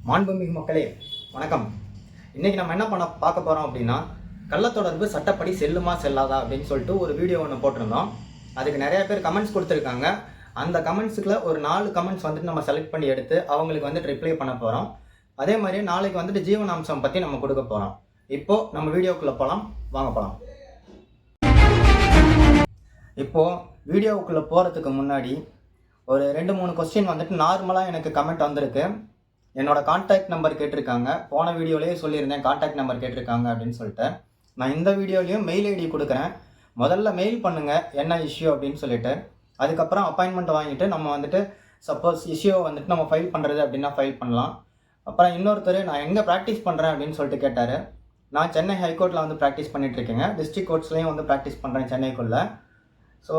மாண்புமிகு மக்களே வணக்கம். இன்றைக்கி நம்ம என்ன பார்க்க போகிறோம் அப்படின்னா, கள்ளத்தொடர்பு சட்டப்படி செல்லுமா செல்லாதா அப்படின்னு சொல்லிட்டு ஒரு வீடியோ ஒன்று போட்டிருந்தோம். அதுக்கு நிறைய பேர் கமெண்ட்ஸ் கொடுத்துருக்காங்க. அந்த கமெண்ட்ஸுக்குள்ள ஒரு 4 கமெண்ட்ஸ் வந்துட்டு நம்ம செலக்ட் பண்ணி எடுத்து அவங்களுக்கு வந்துட்டு ரிப்ளை பண்ண போகிறோம். அதே மாதிரி நாளைக்கு வந்துட்டு ஜீவனாம்சம் பற்றி நம்ம கொடுக்க போகிறோம். இப்போது நம்ம வீடியோக்குள்ளே போகலாம், வாங்க போகலாம். இப்போது வீடியோவுக்குள்ளே போகிறதுக்கு முன்னாடி ஒரு 2-3 கொஸ்டின் வந்துட்டு நார்மலாக எனக்கு கமெண்ட் வந்திருக்கு. என்னோட கான்டாக்ட் நம்பர் கேட்டிருக்காங்க. போன வீடியோலேயே சொல்லியிருந்தேன் கான்டாக்ட் நம்பர் கேட்டிருக்காங்க அப்படின்னு சொல்லிட்டு. நான் இந்த வீடியோலையும் மெயில் ஐடி கொடுக்குறேன். முதல்ல மெயில் பண்ணுங்கள் என்ன இஷ்யூ அப்படின்னு சொல்லிட்டு. அதுக்கப்புறம் அப்பாயின்மெண்ட் வாங்கிட்டு நம்ம வந்துட்டு சப்போஸ் இஷ்யூவை வந்துட்டு நம்ம ஃபைல் பண்ணுறது அப்படின்னா ஃபைல் பண்ணலாம். அப்புறம் இன்னொருத்தர் நான் எங்கே ப்ராக்டிஸ் பண்ணுறேன் அப்படின்னு சொல்லிட்டு கேட்டார். நான் சென்னை ஹைகோர்ட்டில் வந்து ப்ராக்டிஸ் பண்ணிகிட்ருக்கேங்க. டிஸ்ட்ரிக்ட் கோர்ட்ஸ்லேயும் வந்து ப்ராக்டிஸ் பண்ணுறேன் சென்னைக்குள்ளே. ஸோ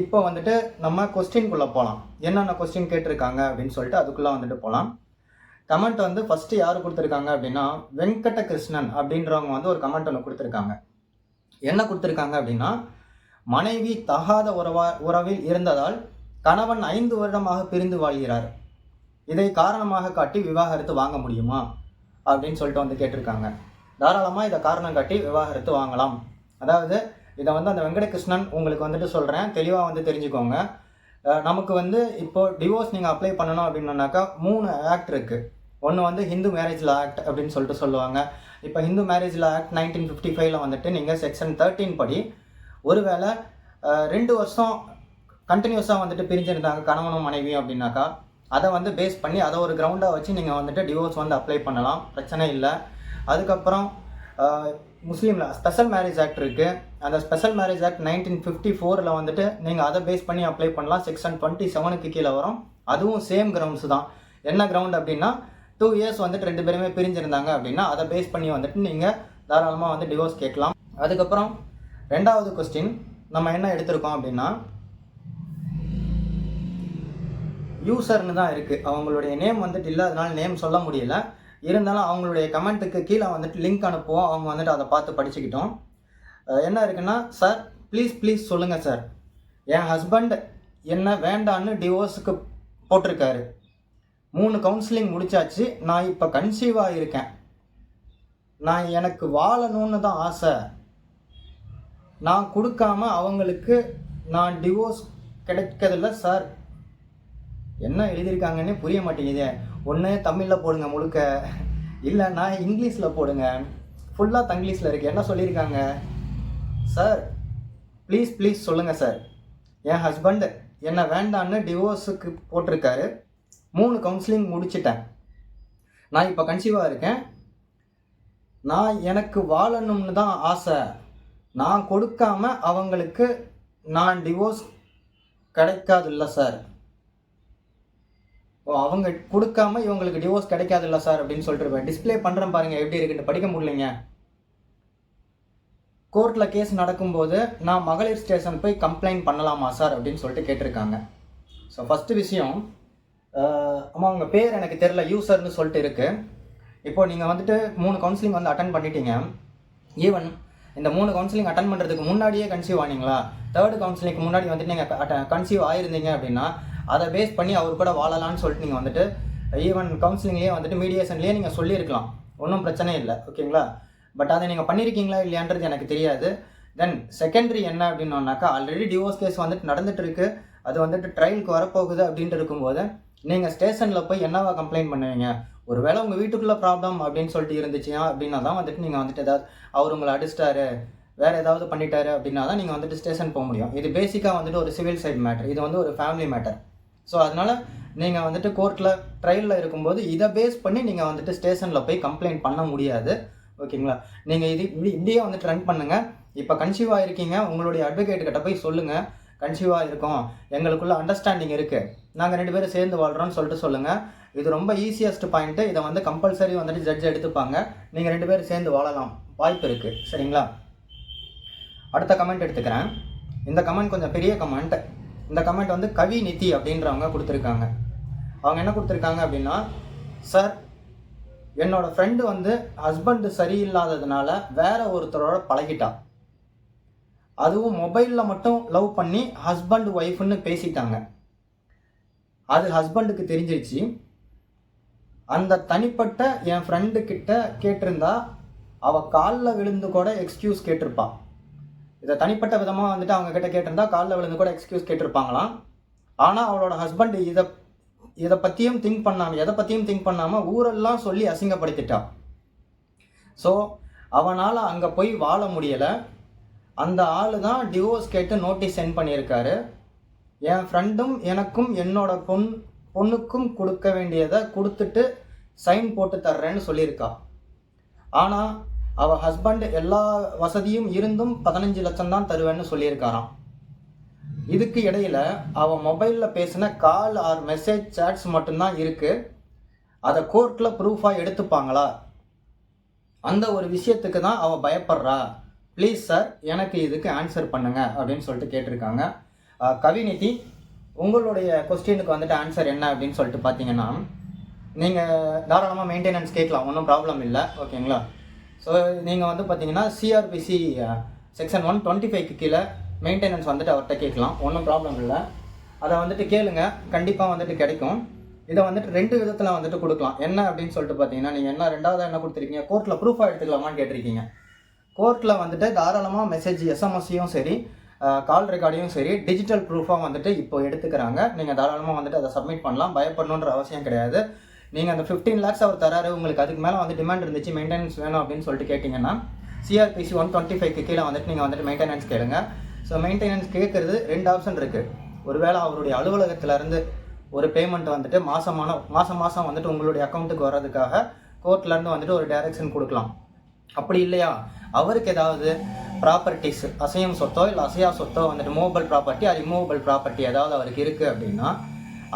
இப்போ வந்துட்டு நம்ம கொஸ்டின்குள்ளே போகலாம். என்னென்ன கொஸ்டின் கேட்டிருக்காங்க அப்படின்னு சொல்லிட்டு அதுக்குள்ளே வந்துட்டு போகலாம். கமெண்ட் வந்து ஃபஸ்ட்டு யார் கொடுத்துருக்காங்க அப்படின்னா, வெங்கட கிருஷ்ணன் அப்படின்றவங்க வந்து ஒரு கமெண்ட் ஒன்று கொடுத்துருக்காங்க. என்ன கொடுத்துருக்காங்க அப்படின்னா, மனைவி தகாத உறவில் இருந்ததால் கணவன் 5 வருடமாக பிரிந்து வாழ்கிறார். இதை காரணமாக காட்டி விவாகரத்து வாங்க முடியுமா அப்படின்னு சொல்லிட்டு வந்து கேட்டிருக்காங்க. தாராளமாக இதை காரணம் காட்டி விவாகரத்து வாங்கலாம். அதாவது இதை வந்து அந்த வெங்கடகிருஷ்ணன் உங்களுக்கு வந்துட்டு சொல்கிறேன், தெளிவாக வந்து தெரிஞ்சுக்கோங்க. நமக்கு வந்து இப்போது டிவோர்ஸ் நீங்கள் அப்ளை பண்ணணும் அப்படின்னாக்கா 3 ஆக்ட் இருக்குது. ஒன்று வந்து ஹிந்து மேரேஜ் லா ஆக்ட் அப்படின்னு சொல்லிட்டு சொல்லுவாங்க. இப்போ ஹிந்து மேரேஜ் லா ஆக்ட் 1955 வந்துட்டு நீங்கள் செக்ஷன் 13 படி ஒருவேளை 2 வருஷம் கண்டினியூஸாக வந்துட்டு பிரிஞ்சிருந்தாங்க கணவனும் மனைவியும் அப்படின்னாக்கா, அதை வந்து பேஸ் பண்ணி அதை ஒரு கிரவுண்டாக வச்சு நீங்கள் வந்துட்டு டிவோர்ஸ் வந்து அப்ளை பண்ணலாம், பிரச்சனை இல்லை. அதுக்கப்புறம் முஸ்லீமில் ஸ்பெஷல் மேரேஜ் ஆக்ட் இருக்குது. அந்த ஸ்பெஷல் மேரேஜ் ஆக்ட் 1954 வந்துட்டு நீங்கள் அதை பேஸ் பண்ணி அப்ளை பண்ணலாம். செக்ஷன் 27க்கு கீழே வரும். அதுவும் சேம் கிரவுண்ட்ஸ் தான். என்ன கிரவுண்ட் அப்படின்னா, 2 இயர்ஸ் வந்துட்டு 2 பேருமே பிரிஞ்சிருந்தாங்க அப்படின்னா அதை பேஸ் பண்ணி வந்துட்டு நீங்கள் தாராளமாக வந்து டிவோர்ஸ் கேட்கலாம். அதுக்கப்புறம் 2வது கொஸ்டின் நம்ம என்ன எடுத்திருக்கோம் அப்படின்னா, யூசர்னு தான் இருக்குது. அவங்களுடைய நேம் வந்துட்டு இல்லை, அதனால நேம் சொல்ல முடியல. இருந்தாலும் அவங்களுடைய கமெண்ட்டுக்கு கீழே வந்துட்டு லிங்க் அனுப்புவோம். அவங்க வந்துட்டு அதை பார்த்து படிச்சுக்கிட்டோம். என்ன இருக்குன்னா, சார் ப்ளீஸ் சொல்லுங்கள் சார், என் ஹஸ்பண்ட் என்ன வேண்டான்னு டிவோர்ஸுக்கு போட்டிருக்காரு. 3 கவுன்சிலிங் முடிச்சாச்சு. நான் இப்போ கன்சீவாக இருக்கேன். எனக்கு வாழணும்னு தான் ஆசை. நான் கொடுக்காம அவங்களுக்கு நான் டிவோர்ஸ் கிடைக்கிறதில்ல சார். என்ன எழுதியிருக்காங்கன்னே புரிய மாட்டேங்குதே. ஒன்று தமிழில் போடுங்க முழுக்க, இல்லைன்னா இங்கிலீஷில் போடுங்க. ஃபுல்லாக தங்கிலீஷில் இருக்குது. என்ன சொல்லியிருக்காங்க? சார் ப்ளீஸ் சொல்லுங்கள் சார், என் ஹஸ்பண்ட் என்ன வேண்டான்னு டிவோர்ஸுக்கு போட்டிருக்காரு. 3 கவுன்சிலிங் முடிச்சிட்டேன். நான் இப்போ கன்சீவாக இருக்கேன். எனக்கு வாழணும்னு தான் ஆசை. நான் கொடுக்காம அவங்களுக்கு நான் டிவோர்ஸ் கிடைக்காதில்ல சார். அவங்க கொடுக்காம இவங்களுக்கு டிவோர்ஸ் கிடைக்காதில்ல சார் அப்படின்னு சொல்லிட்டு டிஸ்பிளே பண்ணுறேன் பாருங்கள், எப்படி இருக்குன்னு படிக்க முடியலைங்க. கோர்ட்டில் கேஸ் நடக்கும்போது நான் மகளிர் ஸ்டேஷன் போய் கம்ப்ளைண்ட் பண்ணலாமா சார் அப்படின்னு சொல்லிட்டு கேட்டிருக்காங்க. ஸோ ஃபஸ்ட்டு விஷயம், அம்மா உங்கள் பேர் எனக்கு தெரில, யூசர்னு சொல்லிட்டு இருக்குது. இப்போது நீங்கள் வந்துட்டு 3 கவுன்சிலிங் வந்து அட்டன் பண்ணிட்டீங்க. ஈவன் இந்த 3 கவுன்சிலிங் அட்டன் பண்ணுறதுக்கு முன்னாடியே கன்சீவ் ஆனீங்களா, 3rd கவுன்சிலிங்க்கு முன்னாடி வந்துட்டு நீங்கள் கன்சீவ் ஆகிருந்தீங்க அப்படின்னா அதை பேஸ் பண்ணி அவர் கூட வாழலான்னு சொல்லிட்டு நீங்கள் வந்துட்டு ஈவன் கவுன்சிலிங்லேயே வந்துட்டு மீடியேஷன்லேயே நீங்கள் சொல்லியிருக்கலாம், ஒன்றும் பிரச்சனை இல்லை, ஓகேங்களா. பட் அதை நீங்கள் பண்ணியிருக்கீங்களா இல்லையான்றது எனக்கு தெரியாது. தென் செகண்டரி என்ன அப்படின்னாக்கா, ஆல்ரெடி டிவோர்ஸ் கேஸ் வந்துட்டு நடந்துட்டு இருக்குது. அது வந்துட்டு ட்ரையலுக்கு வரப்போகுது அப்படின்ட்டு இருக்கும்போது நீங்கள் ஸ்டேஷனில் போய் என்னவா கம்ப்ளைண்ட் பண்ணுவீங்க? ஒரு வேளை உங்கள் வீட்டுக்குள்ளே ப்ராப்ளம் அப்படின்னு சொல்லிட்டு இருந்துச்சுன்னா அப்படின்னா தான் வந்துட்டு நீங்கள் வந்துட்டு ஏதாவது அவர் உங்களை அடிச்சிட்டாரு, வேறு ஏதாவது பண்ணிட்டாரு அப்படின்னா தான் நீங்கள் வந்துட்டு ஸ்டேஷன் போக முடியும். இது பேசிக்காக வந்துட்டு ஒரு சிவில் சைட் மேட்டர், இது வந்து ஒரு ஃபேமிலி மேட்டர். ஸோ அதனால் நீங்கள் வந்துட்டு கோர்ட்டில் ட்ரையலில் இருக்கும்போது இதை பேஸ் பண்ணி நீங்கள் வந்துட்டு ஸ்டேஷனில் போய் கம்ப்ளைண்ட் பண்ண முடியாது, ஓகேங்களா. நீங்கள் இப்படியே வந்துட்டு ரன் பண்ணுங்கள். இப்போ கன்சீவாக இருக்கீங்க, உங்களுடைய அட்வொகேட்டுக்கிட்ட போய் சொல்லுங்கள், கன்சீவாக இருக்கோம், எங்களுக்குள்ள அண்டர்ஸ்டாண்டிங் இருக்குது, நாங்கள் 2 பேரும் சேர்ந்து வாழ்கிறோன்னு சொல்லிட்டு சொல்லுங்கள். இது ரொம்ப ஈஸியஸ்ட் பாயிண்ட்டு. இதை வந்து கம்பல்சரி வந்துட்டு ஜட்ஜ் எடுத்துப்பாங்க. நீங்கள் 2 பேரும் சேர்ந்து வாழலாம், வாய்ப்பு இருக்குது, சரிங்களா. அடுத்த கமெண்ட் எடுத்துக்கிறேன். இந்த கமெண்ட் கொஞ்சம் பெரிய கமெண்ட். இந்த கமெண்ட் வந்து கவி நிதி அப்படின்றவங்க கொடுத்துருக்காங்க. அவங்க என்ன கொடுத்துருக்காங்க அப்படின்னா, சார் என்னோடய ஃப்ரெண்டு வந்து ஹஸ்பண்டு சரியில்லாததுனால வேற ஒருத்தரோட பழகிட்டா. அதுவும் மொபைலில் மட்டும் லவ் பண்ணி ஹஸ்பண்ட் ஒய்ஃப்னு பேசிட்டாங்க. அது ஹஸ்பண்டுக்கு தெரிஞ்சிருச்சு. அந்த தனிப்பட்ட என் ஃப்ரெண்டு கிட்ட கேட்டிருந்தா அவள் காலில் விழுந்து கூட எக்ஸ்கியூஸ் கேட்டிருப்பாள். இதை தனிப்பட்ட விதமாக வந்துட்டு அவங்க கிட்ட கேட்டிருந்தா காலில் விழுந்து கூட எக்ஸ்கியூஸ் கேட்டிருப்பாங்களாம். ஆனால் அவளோட ஹஸ்பண்ட் எதை பற்றியும் திங்க் பண்ணாமல் ஊரெல்லாம் சொல்லி அசிங்கப்படுத்திட்டான். ஸோ அவனால் அங்கே போய் வாழ முடியலை. அந்த ஆள் தான் டிவோர்ஸ் கேட்டு நோட்டீஸ் சென்ட் பண்ணியிருக்காரு. என் ஃப்ரெண்டும் எனக்கும் என்னோட பொண்ணுக்கும் கொடுக்க வேண்டியதை கொடுத்துட்டு சைன் போட்டு தர்றேன்னு சொல்லியிருக்கா. ஆனால் அவள் ஹஸ்பண்ட் எல்லா வசதியும் இருந்தும் 15 லட்சம் தான் தருவேன்னு சொல்லியிருக்காராம். இதுக்கு இடையில் அவள் மொபைலில் பேசின கால் ஆர் மெசேஜ் சாட்ஸ் மட்டும்தான் இருக்குது. அதை கோர்ட்டில் ப்ரூஃபாக எடுத்துப்பாங்களா? அந்த ஒரு விஷயத்துக்கு தான் அவள் பயப்படுறா. ப்ளீஸ் சார், எனக்கு இதுக்கு ஆன்சர் பண்ணுங்க அப்படின்னு சொல்லிட்டு கேட்டிருக்காங்க. கவிநிதி, உங்களுடைய கொஸ்டினுக்கு வந்துட்டு ஆன்சர் என்ன அப்படின்னு சொல்லிட்டு பார்த்தீங்கன்னா, நீங்கள் தாராளமாக மெயின்டெனன்ஸ் கேட்கலாம், ஒன்றும் ப்ராப்ளம் இல்லை. ஓகேங்களா? ஸோ நீங்கள் வந்து பார்த்தீங்கன்னா சிஆர்பிசி செக்ஷன் 125க்கு கீழே மெயின்டெனன்ஸ் வந்துட்டு அவர்கிட்ட கேட்கலாம், ஒன்றும் ப்ராப்ளம் இல்லை. அதை வந்துட்டு கேளுங்க, கண்டிப்பாக வந்துட்டு கிடைக்கும். இதை வந்துட்டு 2 விதத்தில் வந்துட்டு கொடுக்கலாம். என்ன அப்படின்னு சொல்லிட்டு பார்த்தீங்கன்னா, நீங்கள் ரெண்டாவதாக கொடுத்துருக்கீங்க, கோர்ட்டில் ப்ரூஃபாக எடுத்துக்கலாமான்னு கேட்டிருக்கீங்க. கோர்ட்டில் வந்துட்டு தாராளமாக மெசேஜ் எஸ்எம்எஸ்ஸையும் சரி, கால் ரெக்கார்டையும் சரி, டிஜிட்டல் ப்ரூஃபாக வந்துட்டு இப்போ எடுத்துக்கிறாங்க. நீங்கள் தாராளமாக வந்துட்டு அதை சப்மிட் பண்ணலாம், பயப்படணுன்ற அவசியம் கிடையாது. நீங்கள் அந்த 15 lakhs அவர் தராரு, உங்களுக்கு அதுக்கு மேலே வந்து டிமாண்ட் இருந்துச்சு, மெயின்டெனன்ஸ் வேணும் அப்படின்னு சொல்லிட்டு கேட்டிங்கன்னா சிஆர்பிசி 125க்கு கீழே வந்துட்டு நீங்கள் வந்துட்டு மெயின்டெனன்ஸ் கேளுங்க. ஸோ மெயின்டெனன்ஸ் கேட்குறது 2 ஆப்ஷன் இருக்குது. ஒருவேளை அவருடைய அலுவலகத்திலேருந்து ஒரு பேமெண்ட் வந்துட்டு மாதம் வந்துட்டு உங்களுடைய அக்கௌண்ட்டுக்கு வர்றதுக்காக கோர்ட்லேருந்து வந்துட்டு ஒரு டைரக்ஷன் கொடுக்கலாம். அப்படி இல்லையா, அவருக்கு ஏதாவது ப்ராப்பர்ட்டிஸ், அசையும் சொத்தோ இல்லை அசையா சொத்தோ வந்துட்டு மூவபிள் ப்ராப்பர்ட்டி அது இம்மூவபிள் ப்ராப்பர்ட்டி ஏதாவது அவருக்கு இருக்குது அப்படின்னா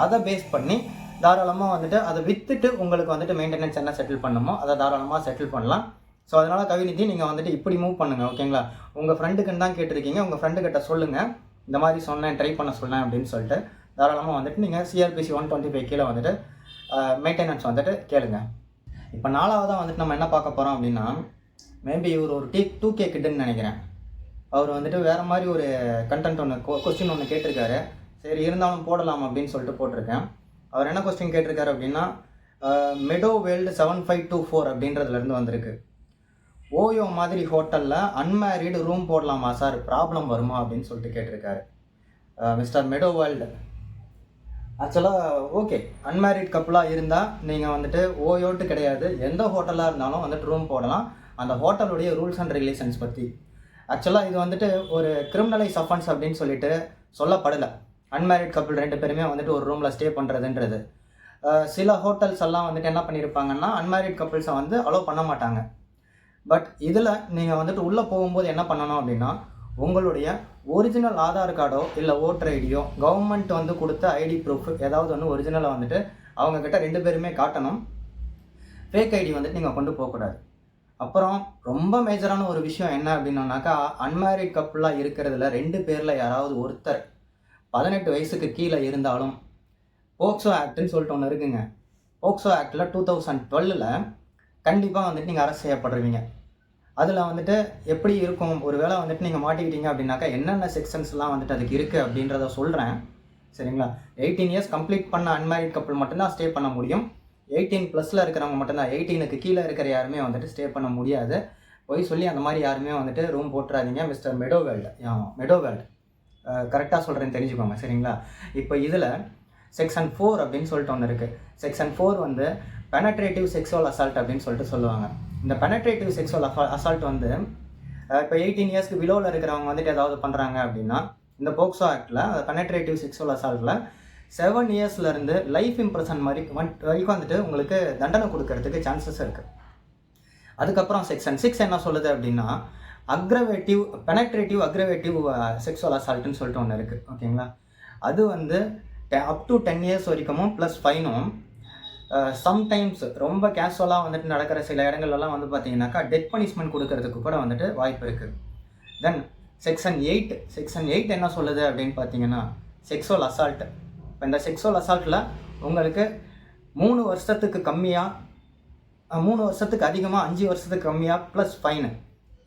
அதை பேஸ் பண்ணி தாராளமாக வந்துட்டு அதை விற்றுட்டு உங்களுக்கு வந்துட்டு மெயின்டெனன்ஸ் என்ன செட்டில் பண்ணணுமோ அதை தாராளமாக செட்டில் பண்ணலாம். ஸோ அதனால் கவிநிதி, நீங்கள் வந்துட்டு இப்படி மூவ் பண்ணுங்கள். ஓகேங்களா? உங்கள் ஃப்ரெண்டுக்குன்னு தான் கேட்டிருக்கீங்க, உங்கள் ஃப்ரெண்டுக்கிட்ட சொல்லுங்கள், இந்த மாதிரி சொன்னேன், ட்ரை பண்ண சொன்னேன் அப்படின்னு சொல்லிட்டு தாராளமாக வந்துட்டு நீங்கள் சிஆர்பிசி 125 கீழே வந்துட்டு மெயின்டெனன்ஸ் வந்துட்டு கேளுங்க. இப்போ 4ஆவதாக வந்துட்டு நம்ம என்ன பார்க்க போகிறோம் அப்படின்னா, மேபி இவர் ஒரு 2K கிட்டுன்னு நினைக்கிறேன். அவர் வந்துட்டு வேறு மாதிரி ஒரு கண்டென்ட் கொஸ்டின் ஒன்று கேட்டிருக்காரு. சரி, இருந்தாலும் போடலாம் அப்படின்னு சொல்லிட்டு போட்டிருக்கேன். அவர் என்ன கொஸ்டின் கேட்டிருக்காரு அப்படின்னா, மெடோ வேர்ல்டு 7524 அப்படின்றதுலேருந்து வந்திருக்கு. ஓயோ மாதிரி ஹோட்டலில் அன்மேரிடு ரூம் போடலாமா சார், ப்ராப்ளம் வருமா அப்படின்னு சொல்லிட்டு கேட்டிருக்காரு. மிஸ்டர் மெடோ வேர்ல்டு, ஆக்சுவலாக ஓகே, அன்மேரிட் கப்புளாக இருந்தால் நீங்கள் வந்துட்டு ஓயோட்டு கிடையாது, எந்த ஹோட்டலாக இருந்தாலும் வந்துட்டு ரூம் போடலாம். அந்த ஹோட்டலுடைய ரூல்ஸ் அண்ட் ரெகுலேஷன்ஸ் பற்றி ஆக்சுவலாக இது வந்துட்டு ஒரு கிரிமினலைஸ் அஃபென்ஸ் அப்படின்னு சொல்லிட்டு சொல்லப்படலை. அன்மேரிட் கப்புள் 2 பேருமே வந்துட்டு ஒரு ரூமில் ஸ்டே பண்ணுறதுன்றது. சில ஹோட்டல்ஸ் எல்லாம் வந்துட்டு என்ன பண்ணியிருப்பாங்கன்னா, அன்மேரிட் கப்புள்ஸை வந்து அலோவ் பண்ண மாட்டாங்க. பட் இதில் நீங்கள் வந்துட்டு உள்ளே போகும்போது என்ன பண்ணணும் அப்படின்னா, உங்களுடைய ஒரிஜினல் ஆதார் கார்டோ இல்லை ஓட்டர் ஐடியோ, கவர்மெண்ட் வந்து கொடுத்த ஐடி ப்ரூஃப் ஏதாவது ஒன்று ஒரிஜினலாக வந்துட்டு அவங்கக்கிட்ட 2 பேருமே காட்டணும். ஃபேக் ஐடி வந்துட்டு நீங்கள் கொண்டு போகக்கூடாது. அப்புறம் ரொம்ப மேஜரான ஒரு விஷயம் என்ன அப்படின்னாக்கா, அன்மேரிட் கப்புளாக இருக்கிறதுல 2 பேரில் யாராவது ஒருத்தர் 18 வயசுக்கு கீழே இருந்தாலும் போக்சோ ஆக்ட்னு சொல்லிட்டு ஒன்று இருக்குங்க. போக்சோ ஆக்டில் 2012 கண்டிப்பாக வந்துட்டு நீங்கள் அரெஸ்ட் செய்யப்படுறீங்க. அதில் வந்துட்டு எப்படி இருக்கும், ஒரு வேளை வந்துட்டு நீங்கள் மாட்டிக்கிட்டீங்க அப்படின்னாக்கா என்னென்ன செக்ஷன்ஸ்லாம் வந்துட்டு அதுக்கு இருக்குது அப்படின்றத சொல்கிறேன். சரிங்களா? 18 years கம்ப்ளீட் பண்ண அன்மேரிட் கப்புள் மட்டும்தான் ஸ்டே பண்ண முடியும். 18+ இருக்கிறவங்க மட்டும்தான், 18க்கு கீழே இருக்கிற யாருமே வந்துட்டு ஸ்டே பண்ண முடியாது. போய் சொல்லி அந்த மாதிரி யாருமே வந்துட்டு ரூம் போட்டுறாதீங்க. மிஸ்டர் மெடோ வேர்ல்டு கரெக்டாக சொல்கிறேன்னு தெரிஞ்சுக்கோங்க. சரிங்களா? இப்போ இதில் செக்ஷன் 4 அப்படின்னு சொல்லிட்டு ஒன்று இருக்குது. செக்ஷன் 4 வந்து பெனட்ரேட்டிவ் செக்ஸுவல் அசால்ட் அப்படின்னு சொல்லிட்டு சொல்லுவாங்க. இந்த பெனட்ரேட்டிவ் செக்ஸுவல் அசால்ட் வந்து இப்போ 18 yearsக்கு பிலோவில் இருக்கிறவங்க வந்துட்டு ஏதாவது பண்ணுறாங்க அப்படின்னா, இந்த போக்சோ ஆக்டில் பெனட்ரேட்டிவ் செக்ஸுவல் அசால்ட்டில் 7 yearsலேருந்து லைஃப் இம்ப்ரெஷன் வரைக்கும் வந்துட்டு உங்களுக்கு தண்டனை கொடுக்கறதுக்கு சான்சஸ் இருக்குது. அதுக்கப்புறம் செக்ஷன் 6 என்ன சொல்லுது அப்படின்னா, பெனட்ரேட்டிவ் அக்ரவேட்டிவ் செக்ஸுவல் அசால்ட்டுன்னு சொல்லிட்டு ஒன்று இருக்குது. ஓகேங்களா? அது வந்து அப் டு 10 years வரைக்கும் ப்ளஸ் ஃபைனும், சம்டைம்ஸ் ரொம்ப கேஷுவலாக வந்துட்டு நடக்கிற சில இடங்கள்லாம் வந்து பார்த்தீங்கன்னாக்கா டெத் பனிஷ்மெண்ட் கொடுக்கறதுக்கு கூட வந்துட்டு வாய்ப்பு இருக்குது. தென் செக்ஷன் 8 என்ன சொல்லுது அப்படின்னு பார்த்தீங்கன்னா, செக்ஸுவல் அசால்ட். இப்போ இந்த செக்ஸுவல் அசால்ட்டில் உங்களுக்கு 3 வருஷத்துக்கு கம்மியாக, 3 வருஷத்துக்கு அதிகமாக, 5 வருஷத்துக்கு கம்மியாக ப்ளஸ் ஃபைனு,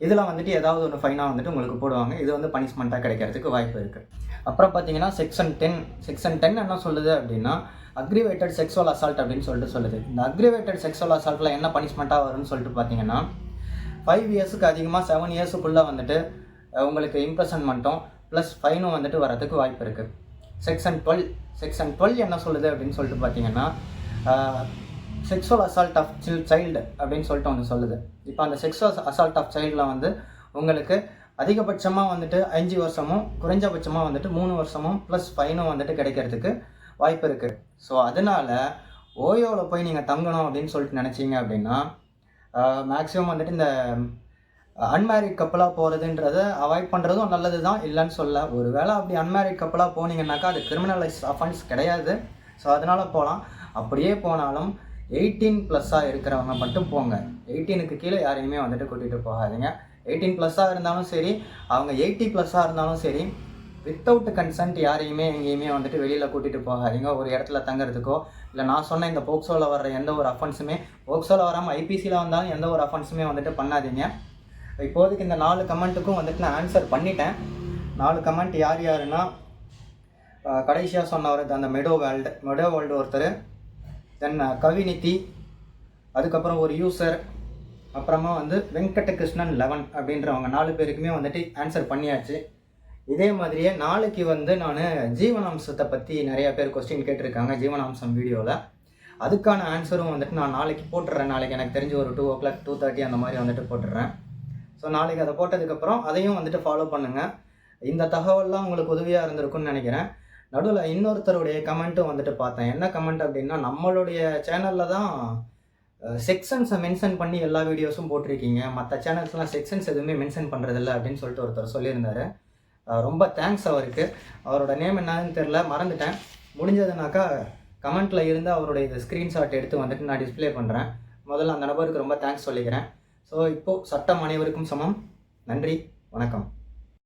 இதில் வந்துட்டு ஏதாவது ஒரு ஃபைனாக வந்துட்டு உங்களுக்கு போடுவாங்க. இது வந்து பனிஷ்மெண்ட்டாக கிடைக்கிறதுக்கு வாய்ப்பு இருக்குது. அப்புறம் பார்த்தீங்கன்னா செக்ஷன் 10 என்ன சொல்லுது அப்படின்னா, அக்ரிவேட்டட் செக்ஸுவல் அசால்ட் அப்படின்னு சொல்லிட்டு சொல்லுது. இந்த அக்ரிவேட்டட் செக்ஸுவல் அசால்ட்டில் என்ன பனிஷ்மெண்ட்டாக வரும்னு சொல்லிட்டு பார்த்தீங்கன்னா 5 இயர்ஸுக்கு அதிகமாக 7 இயர்ஸுக்குள்ளே வந்துட்டு உங்களுக்கு இம்ப்ரெஷன்மெண்ட்டும் ப்ளஸ் ஃபைனும் வந்துட்டு வரதுக்கு வாய்ப்பு இருக்குது. செக்ஷன் 12 என்ன சொல்லுது அப்படின்னு சொல்லிட்டு பார்த்தீங்கன்னா செக்ஸுவல் அசால்ட் ஆஃப் சைல்டு அப்படின்னு சொல்லிட்டு ஒன்று சொல்லுது. இப்போ அந்த செக்ஸுவல் அசால்ட் ஆஃப் சைல்டில் வந்து உங்களுக்கு அதிகபட்சமாக வந்துட்டு 5 வருஷமும் குறைஞ்சபட்சமாக வந்துட்டு 3 வருஷமும் ப்ளஸ் ஃபைனும் வந்துட்டு கிடைக்கிறதுக்கு வாய்ப்பு இருக்குது. ஸோ அதனால் ஓயோவில் போய் நீங்கள் தங்கணும் அப்படின்னு சொல்லிட்டு நினச்சிங்க அப்படின்னா மேக்ஸிமம் வந்துட்டு இந்த அன்மேரிட் கப்பலாக போகிறதுன்றதை அவாய்ட் பண்ணுறதும் நல்லது தான், இல்லைன்னு சொல்ல. ஒரு வேளை அப்படி அன்மேரிட் கப்பலாக போனீங்கன்னாக்கா அது கிரிமினலைஸ் அஃபென்ஸ் கிடையாது. ஸோ அதனால் போகலாம். அப்படியே போனாலும் 18+ இருக்கிறவங்க மட்டும் போங்க. 18க்கு கீழே யாரையுமே வந்துட்டு கூட்டிகிட்டு போகாதீங்க. 18+ இருந்தாலும் சரி, அவங்க 80+ இருந்தாலும் சரி, வித்தவுட் கன்சென்ட் யாரையுமே எங்கேயுமே வந்துட்டு வெளியில் கூட்டிகிட்டு போகாதீங்க. ஒரு இடத்துல தங்குறதுக்கோ இல்லை நான் சொன்ன இந்த போக்சோவில் வர்ற எந்த ஒரு அஃபென்ஸுமே, போக்சோவில் வராமல் ஐபிசியில் வந்தாலும் எந்த ஒரு அஃபென்ஸுமே வந்துட்டு பண்ணாதீங்க. இப்போதைக்கு இந்த 4 கமெண்ட்டுக்கும் வந்துட்டு நான் ஆன்சர் பண்ணிட்டேன். 4 கமெண்ட் யாருன்னா கடைசியாக சொன்னவர் அந்த மெடோ வேர்ல்டு ஒருத்தர், தென் கவிநிதி, அதுக்கப்புறம் ஒரு யூசர், அப்புறமா வந்து வெங்கடகிருஷ்ணன் 11 அப்படின்றவங்க 4 பேருக்குமே வந்துட்டு ஆன்சர் பண்ணியாச்சு. இதே மாதிரியே நாளைக்கு வந்து நான் ஜீவனாம்சத்தை பற்றி நிறையா பேர் கொஸ்டின் கேட்டிருக்காங்க ஜீவனாம்சம் வீடியோவில். அதுக்கான ஆன்சரும் வந்துட்டு நான் நாளைக்கு போட்டுடுறேன். நாளைக்கு எனக்கு தெரிஞ்ச ஒரு 2 o'clock 2:30 அந்த மாதிரி வந்துட்டு போட்டுடுறேன். ஸோ நாளைக்கு அதை போட்டதுக்கப்புறம் அதையும் வந்துட்டு ஃபாலோ பண்ணுங்கள். இந்த தகவல்லாம் உங்களுக்கு உதவியாக இருந்திருக்குன்னு நினைக்கிறேன். நடுவில் இன்னொருத்தருடைய கமெண்ட்டும் வந்துட்டு பார்த்தேன். என்ன கமெண்ட் அப்படின்னா, நம்மளுடைய சேனலில் தான் செக்ஷன்ஸை மென்ஷன் பண்ணி எல்லா வீடியோஸும் போட்டிருக்கீங்க, மற்ற சேனல்ஸ்லாம் செக்ஷன்ஸ் எதுவுமே மென்ஷன் பண்ணுறதில்ல அப்படின்னு சொல்லிட்டு ஒருத்தர் சொல்லியிருந்தார். ரொம்ப தேங்க்ஸ் அவருக்கு. அவரோட நேம் என்னன்னு தெரில, மறந்துட்டேன். முடிஞ்சதுனாக்கா கமெண்ட்டில் இருந்து அவருடைய இது ஸ்க்ரீன்ஷாட் எடுத்து வந்துட்டு நான் டிஸ்பிளே பண்ணுறேன். முதல்ல அந்த நபருக்கு ரொம்ப தேங்க்ஸ் சொல்லிக்கிறேன். ஸோ இப்போது சட்டம் அனைவருக்கும் சமம். நன்றி, வணக்கம்.